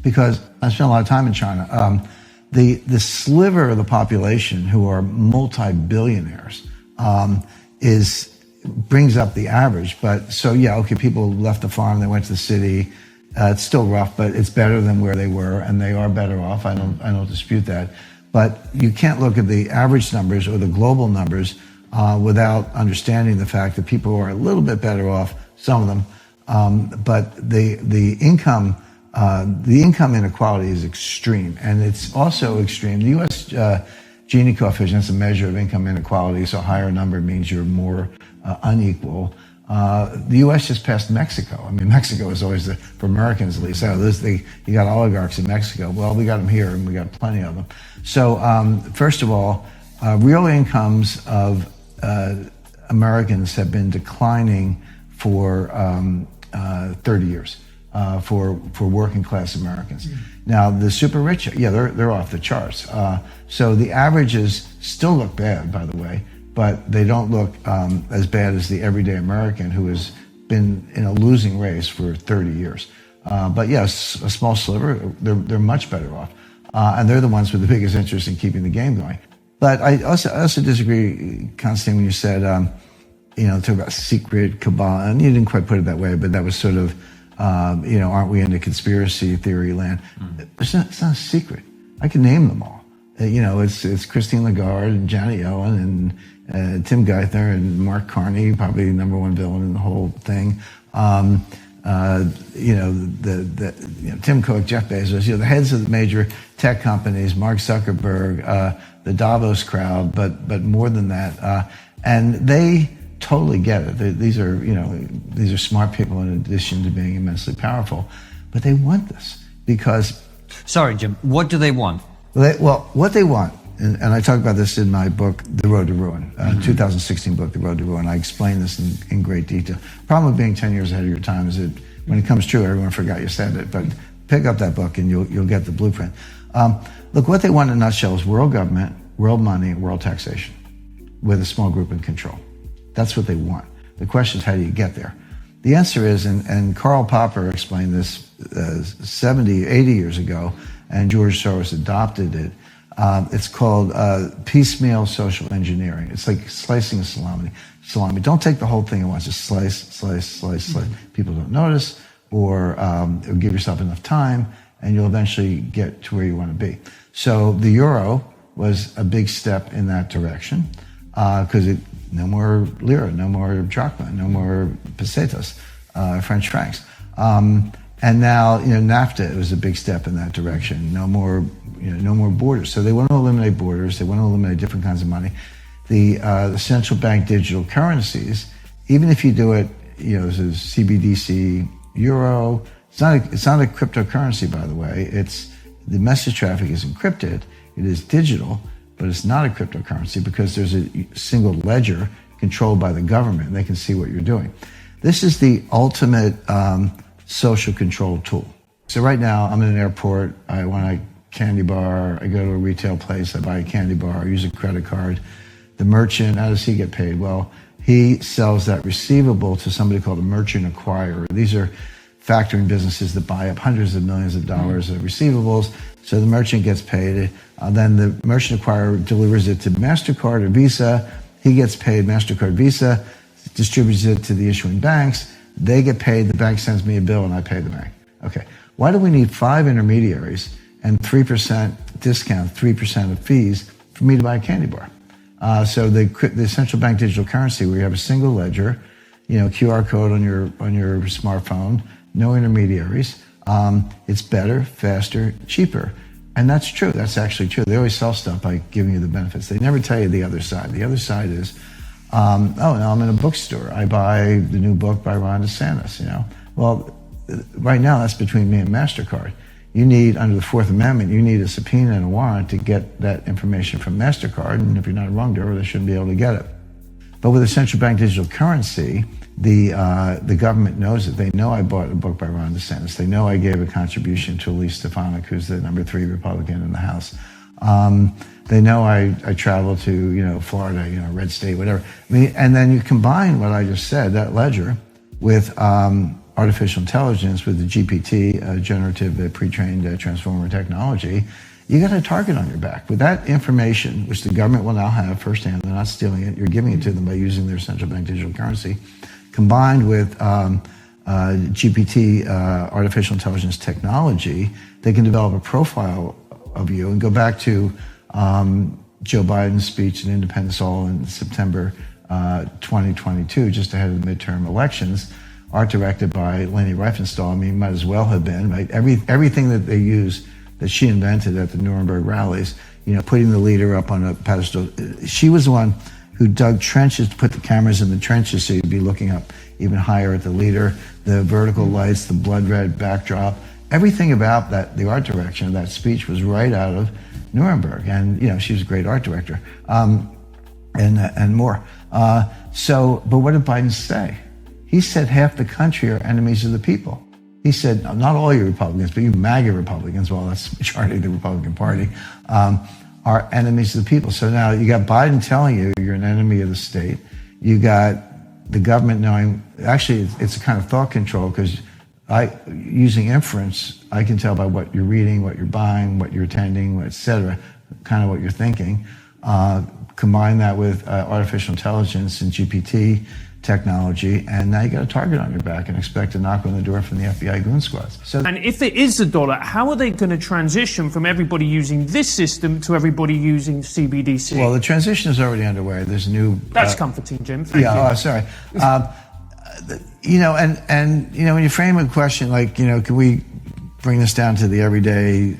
because I spent a lot of time in China. The sliver of the population who are multi-billionaires brings up the average. But so yeah, okay, people left the farm, they went to the city. It's still rough, but it's better than where they were, and they are better off. I don't dispute that. But you can't look at the average numbers or the global numbers without understanding the fact that people are a little bit better off, some of them. But the income inequality is extreme, and it's also extreme. The U.S. Gini coefficient is a measure of income inequality, so a higher number means you're more unequal. The U.S. just passed Mexico. I mean, Mexico is always, for Americans at least, you got oligarchs in Mexico. Well, we got them here, and we got plenty of them. So first of all, real incomes of Americans have been declining for 30 years for working class Americans. Now, the super rich, yeah, they're off the charts. So the averages still look bad, by the way, but they don't look as bad as the everyday American who has been in a losing race for 30 years. But yes, a small sliver, they're much better off. And they're the ones with the biggest interest in keeping the game going. But I also disagree, Constantine, when you said, talk about secret cabal, and you didn't quite put it that way, but that was sort of, aren't we into conspiracy theory land? It's not a secret. I can name them all. It's Christine Lagarde and Janet Yellen and Tim Geithner and Mark Carney, probably the number one villain in the whole thing. Tim Cook, Jeff Bezos, the heads of the major tech companies, Mark Zuckerberg, the Davos crowd, but more than that, and they totally get it. These are smart people in addition to being immensely powerful, but they want this because. Sorry, Jim. What do they want? What they want, and I talk about this in my book, The Road to Ruin, 2016 book, The Road to Ruin. I explain this in great detail. The problem with being 10 years ahead of your time is that when it comes true, everyone forgot you said it. But pick up that book and you'll get the blueprint. Look, what they want in a nutshell is world government, world money, and world taxation with a small group in control. That's what they want. The question is, how do you get there? The answer is, and Karl Popper explained this 70, 80 years ago, and George Soros adopted it. It's called piecemeal social engineering. It's like slicing a salami. Don't take the whole thing at once. Just slice. People don't notice, or give yourself enough time, and you'll eventually get to where you want to be. So the euro was a big step in that direction because no more lira, no more drachma, no more pesetas, French francs. And now, NAFTA was a big step in that direction. No more borders. So they want to eliminate borders. They want to eliminate different kinds of money. The central bank digital currencies, even if you do it, as a CBDC, euro, it's not a cryptocurrency, by the way. The message traffic is encrypted. It is digital, but it's not a cryptocurrency because there's a single ledger controlled by the government, and they can see what you're doing. This is the ultimate social control tool. So right now, I'm in an airport. I want a candy bar. I go to a retail place. I buy a candy bar. I use a credit card. The merchant, how does he get paid? Well, he sells that receivable to somebody called a merchant acquirer. These are factoring businesses that buy up hundreds of millions of dollars of receivables. So the merchant gets paid. Then the merchant acquirer delivers it to MasterCard or Visa. He gets paid, MasterCard, Visa, distributes it to the issuing banks. They get paid. The bank sends me a bill, and I pay the bank. Okay. Why do we need 5 intermediaries and 3% discount, 3% of fees for me to buy a candy bar? So the central bank digital currency, where you have a single ledger, QR code on your smartphone, no intermediaries. It's better, faster, cheaper. And that's true. That's actually true. They always sell stuff by giving you the benefits. They never tell you the other side. The other side is, now I'm in a bookstore. I buy the new book by Ron DeSantis, Well, right now that's between me and MasterCard. You need, under the Fourth Amendment, you need a subpoena and a warrant to get that information from MasterCard. And if you're not a wrongdoer, they shouldn't be able to get it. But with a central bank digital currency, the government knows it. They know I bought a book by Ron DeSantis. They know I gave a contribution to Elise Stefanik, who's the number 3 Republican in the House. They know I traveled to, Florida, red state, whatever. And then you combine what I just said, that ledger, with artificial intelligence with the GPT, generative pre-trained transformer technology, you got a target on your back. With that information, which the government will now have firsthand, they're not stealing it, you're giving it to them by using their central bank digital currency, combined with GPT, artificial intelligence technology, they can develop a profile of you and go back to Joe Biden's speech in Independence Hall in September 2022, just ahead of the midterm elections, art directed by Leni Riefenstahl. I mean, might as well have been, right? Everything that they use that she invented at the Nuremberg rallies, putting the leader up on a pedestal. She was the one who dug trenches to put the cameras in the trenches so you'd be looking up even higher at the leader, the vertical lights, the blood red backdrop. Everything about that, the art direction of that speech was right out of Nuremberg. And, she was a great art director, and more. But what did Biden say? He said half the country are enemies of the people. He said, not all you Republicans, but you MAGA Republicans, well, that's the majority of the Republican Party, are enemies of the people. So now you got Biden telling you you're an enemy of the state. You got the government knowing, actually, it's a kind of thought control, because using inference, I can tell by what you're reading, what you're buying, what you're attending, et cetera, kind of what you're thinking. Combine that with artificial intelligence and GPT technology, and now you got a target on your back and expect to knock on the door from the FBI goon squads. And if it is the dollar, how are they going to transition from everybody using this system to everybody using CBDC? Well, the transition is already underway. There's a new... That's comforting, Jim. Thank you. Oh, sorry. When you frame a question like, can we bring this down to the everyday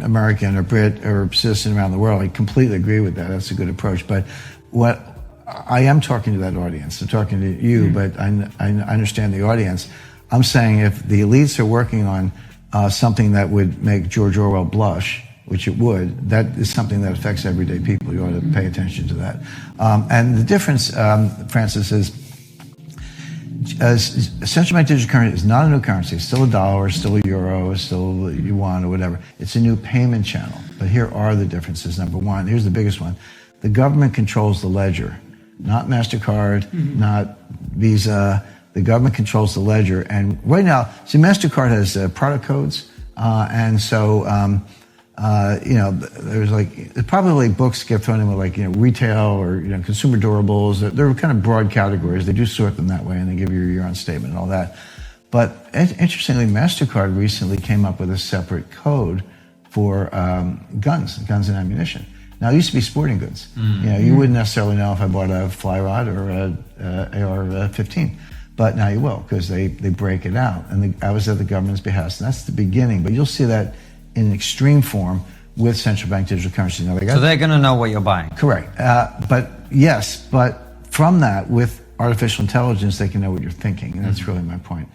American or Brit or citizen around the world, I completely agree with that. That's a good approach. But what I am talking to that audience. I'm talking to you, but I understand the audience. I'm saying if the elites are working on something that would make George Orwell blush, which it would, that is something that affects everyday people. You ought to pay attention to that. And the difference, Francis, is central bank digital currency is not a new currency. It's still a dollar, it's still a euro, it's still a yuan or whatever. It's a new payment channel. But here are the differences. Number one, here's the biggest one. The government controls the ledger. Not MasterCard, not Visa. The government controls the ledger. And right now, see, MasterCard has product codes. And so, there's probably books get thrown in with retail or, consumer durables. They're kind of broad categories. They do sort them that way, and they give you your year-on statement and all that. But interestingly, MasterCard recently came up with a separate code for guns and ammunition. Now, it used to be sporting goods. You wouldn't necessarily know if I bought a fly rod or a AR-15, but now you will, because they break it out. And I was at the government's behest, and that's the beginning. But you'll see that in extreme form with central bank digital currency. Now, so they're going to know what you're buying. Correct. But from that, with artificial intelligence, they can know what you're thinking, and that's really my point.